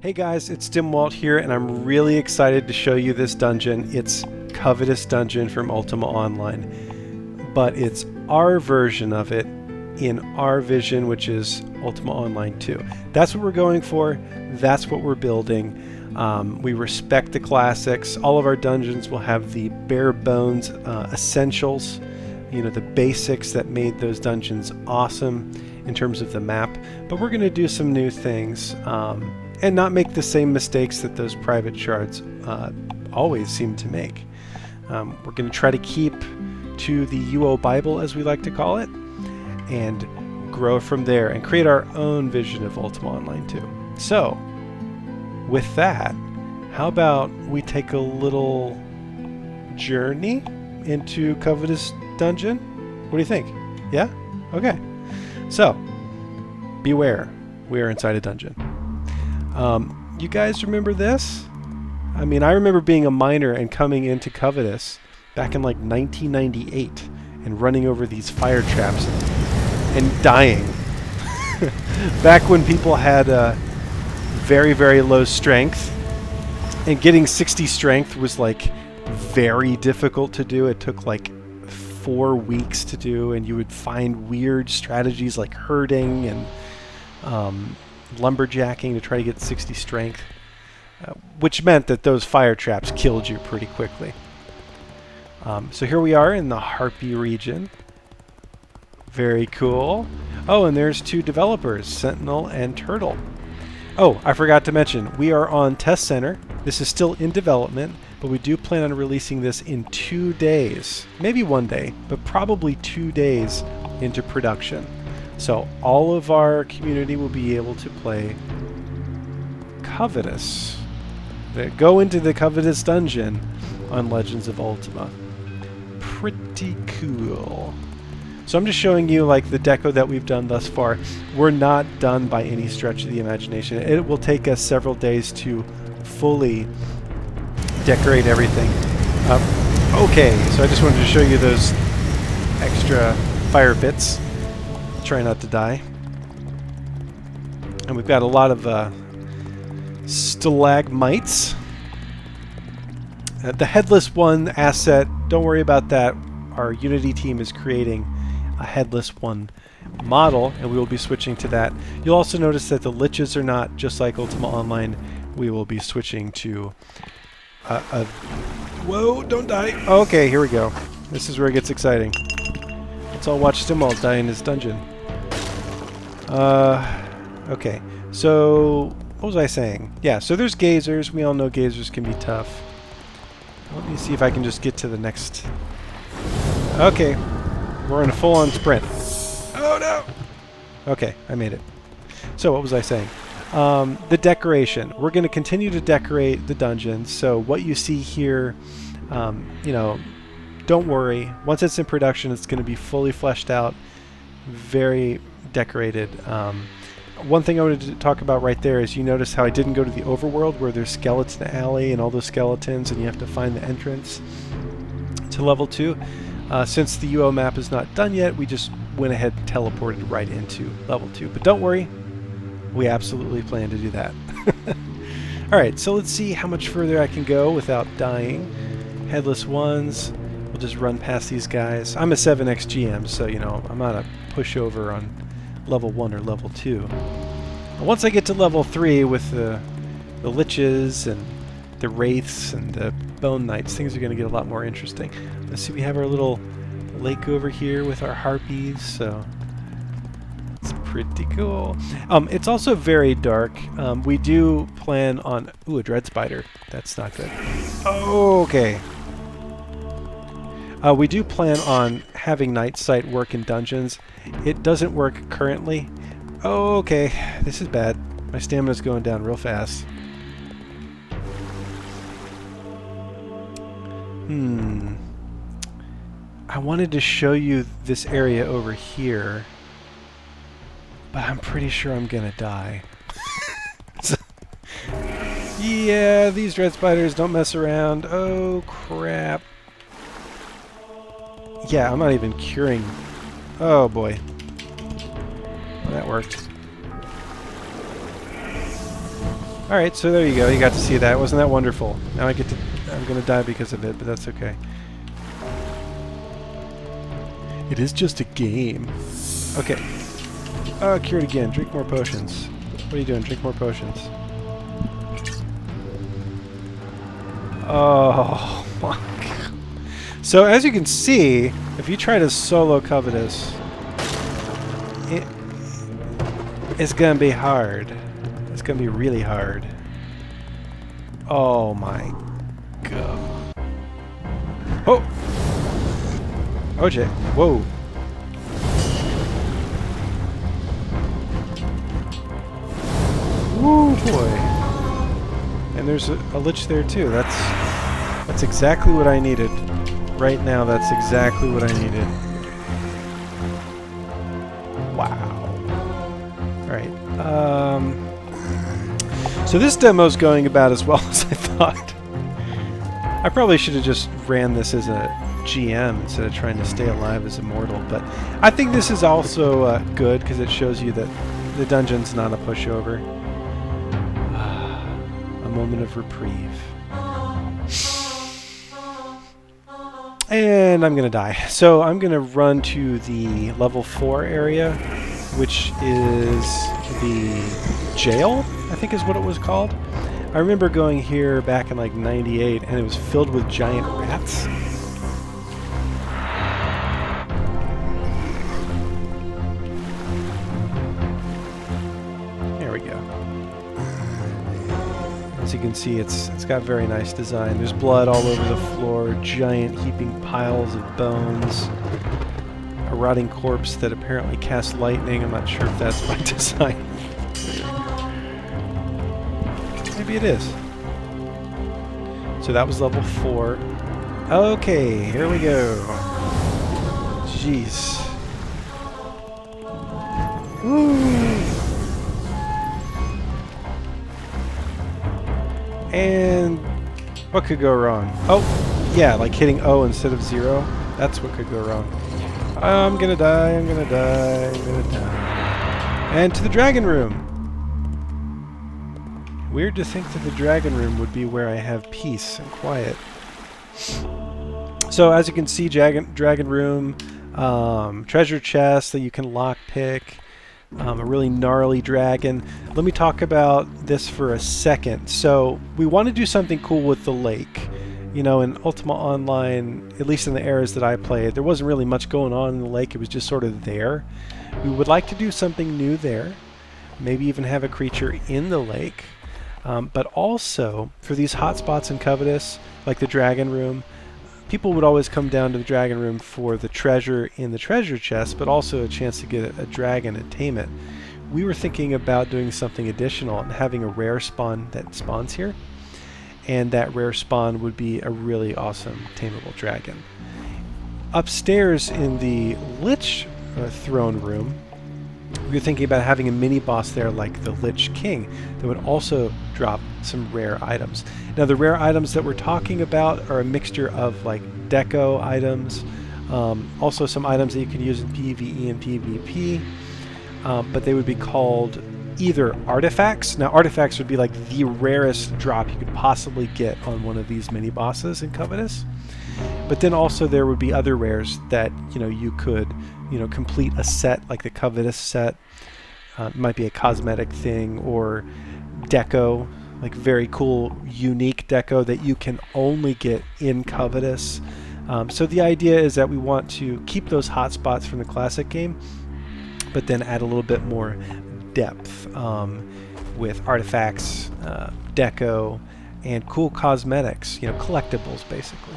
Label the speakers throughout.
Speaker 1: Hey guys, it's Dimwalt here, and I'm really excited to show you this dungeon. It's Covetous Dungeon from Ultima Online, but it's our version of it in our vision, which is Ultima Online 2. That's what we're going for. That's what we're building. We respect the classics. All of our dungeons will have the bare bones essentials, you know, the basics that made those dungeons awesome in terms of the map, but we're going to do some new things. And not make the same mistakes that those private shards always seem to make. We're going to try to keep to the UO Bible, as we like to call it, and grow from there and create our own vision of Ultima Online 2. So, with that, how about we take a little journey into Covetous Dungeon? What do you think? Yeah? Okay. So, beware. We are inside a dungeon. You guys remember this? I mean, I remember being a miner and coming into Covetous back in like 1998 and running over these fire traps and dying. Back when people had very, very low strength, and getting 60 strength was like very difficult to do. It took like 4 weeks to do, and you would find weird strategies like herding and lumberjacking to try to get 60 strength, which meant that those fire traps killed you pretty quickly. So here we are in the Harpy region. Very cool. Oh, and there's 2 developers, Sentinel and Turtle. Oh, I forgot to mention, we are on Test Center. This is still in development, but we do plan on releasing this in 2 days. Maybe 1 day, but probably 2 days into production. So all of our community will be able to play Covetous. Go into the Covetous Dungeon on Legends of Ultima. Pretty cool. So I'm just showing you like the deco that we've done thus far. We're not done by any stretch of the imagination. It will take us several days to fully decorate everything. Okay, so I just wanted to show you those extra fire bits. Try not to die. And we've got a lot of stalagmites. The Headless One asset, don't worry about that. Our Unity team is creating a Headless One model, and we will be switching to that. You'll also notice that the liches are not just like Ultima Online. We will be switching to Whoa, don't die. Okay, here we go. This is where it gets exciting. Let's all watch Dimwalt die in his dungeon. Okay. So, what was I saying? Yeah, so there's gazers. We all know gazers can be tough. Let me see if I can just get to the next... Okay. We're in a full-on sprint. Oh, no! Okay, I made it. So, what was I saying? The decoration. We're going to continue to decorate the dungeons. So, what you see here, you know... Don't worry. Once it's in production, it's going to be fully fleshed out, very decorated. One thing I wanted to talk about right there is you notice how I didn't go to the overworld where there's Skeleton Alley and all those skeletons and you have to find the entrance to level 2. Since the UO map is not done yet, we just went ahead and teleported right into level 2. But don't worry, we absolutely plan to do that. Alright, so let's see how much further I can go without dying. Headless Ones. We'll just run past these guys. I'm a 7x GM, so, you know, I'm not a pushover on level 1 or level 2. Once I get to level 3 with the liches and the wraiths and the bone knights, things are going to get a lot more interesting. Let's see, we have our little lake over here with our harpies, so it's pretty cool. It's also very dark. We do plan on... Ooh, a dread spider. That's not good. Oh, okay. We do plan on having night sight work in dungeons. It doesn't work currently. Oh, okay. This is bad. My stamina's going down real fast. I wanted to show you this area over here, but I'm pretty sure I'm gonna die. Yeah, these dread spiders don't mess around. Oh, crap. Yeah, I'm not even curing. Oh boy. Well, that worked. Alright, so there you go. You got to see that. Wasn't that wonderful? Now I'm gonna die because of it, but that's okay. It is just a game. Okay. Oh, cured again. Drink more potions. What are you doing? Drink more potions. Oh my god. So as you can see, if you try to solo Covetous, it's gonna be hard. It's gonna be really hard. Oh my god. Oh! OJ. Whoa. Woo boy. And there's a lich there too. That's exactly what I needed. Right now, that's exactly what I needed. Wow. Alright. So this demo's going about as well as I thought. I probably should have just ran this as a GM instead of trying to stay alive as immortal, but I think this is also good because it shows you that the dungeon's not a pushover. A moment of reprieve. And I'm gonna die. So I'm gonna run to the level 4 area, which is the jail, I think is what it was called. I remember going here back in like '98 and it was filled with giant rats. There we go. As you can see, it's got very nice design. There's blood all over the floor, giant heaping piles of bones, a rotting corpse that apparently casts lightning. I'm not sure if that's by design. Maybe it is. So that was level 4. Okay, here we go. Jeez. Woo! And what could go wrong? Oh, yeah, like hitting O instead of 0. That's what could go wrong. I'm gonna die, I'm gonna die, I'm gonna die. And to the dragon room. Weird to think that the dragon room would be where I have peace and quiet. So as you can see, dragon room, treasure chest that you can lockpick, a really gnarly dragon. Let me talk about this for a second. So we want to do something cool with the lake. You know, in Ultima Online, at least in the eras that I played, there wasn't really much going on in the lake. It was just sort of there. We would like to do something new there. Maybe even have a creature in the lake. But also, for these hotspots in Covetous, like the dragon room, people would always come down to the dragon room for the treasure in the treasure chest, but also a chance to get a dragon and tame it. We were thinking about doing something additional and having a rare spawn that spawns here. And that rare spawn would be a really awesome tameable dragon. Upstairs in the Lich throne room, we were thinking about having a mini boss there like the Lich King that would also drop some rare items. Now the rare items that we're talking about are a mixture of like deco items, also some items that you can use in PvE and PvP, but they would be called either artifacts. Now artifacts would be like the rarest drop you could possibly get on one of these mini bosses in Covetous. But then also there would be other rares that, you know, you could, you know, complete a set like the Covetous set. It might be a cosmetic thing or deco, like very cool, unique deco that you can only get in Covetous. So the idea is that we want to keep those hotspots from the classic game, but then add a little bit more depth with artifacts, deco, and cool cosmetics, you know, collectibles basically.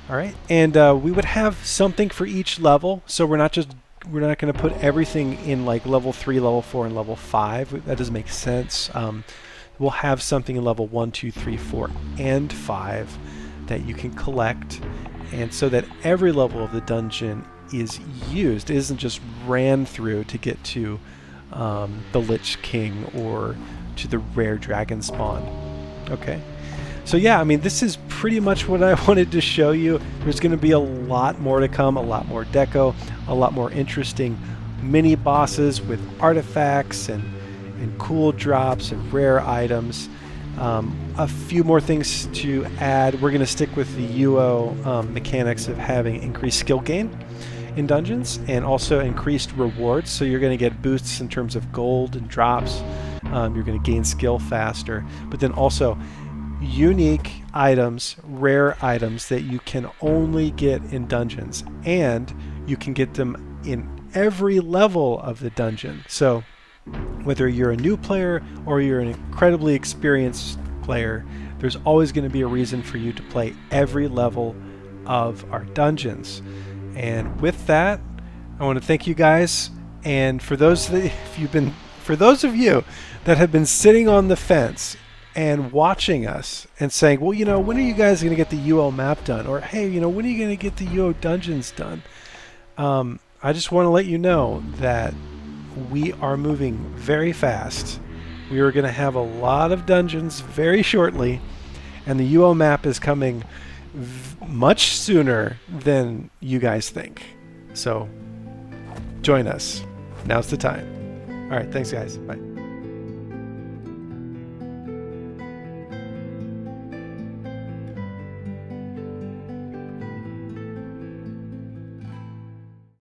Speaker 1: All right, and we would have something for each level, so we're not going to put everything in like level 3, level 4, and level 5. That doesn't make sense. We'll have something in level 1, 2, 3, 4, and 5 that you can collect, and so that every level of the dungeon is used. It isn't just ran through to get to the Lich King or to the rare dragon spawn. Okay. So yeah, I mean, this is pretty much what I wanted to show you. There's going to be a lot more to come, a lot more deco, a lot more interesting mini bosses with artifacts and and cool drops and rare items. A few more things to add. We're going to stick with the UO mechanics of having increased skill gain in dungeons and also increased rewards. So you're going to get boosts in terms of gold and drops. You're going to gain skill faster, but then also unique items, rare items that you can only get in dungeons, and you can get them in every level of the dungeon. So whether you're a new player or you're an incredibly experienced player, there's always going to be a reason for you to play every level of our dungeons. And with that, I want to thank you guys. And for those of you that have been sitting on the fence and watching us and saying, well, when are you guys going to get the UO map done? Or, hey, when are you going to get the UO dungeons done? I just want to let you know that we are moving very fast. We are going to have a lot of dungeons very shortly, and the UO map is coming much sooner than you guys think. So join us. Now's the time. All right, thanks guys. Bye.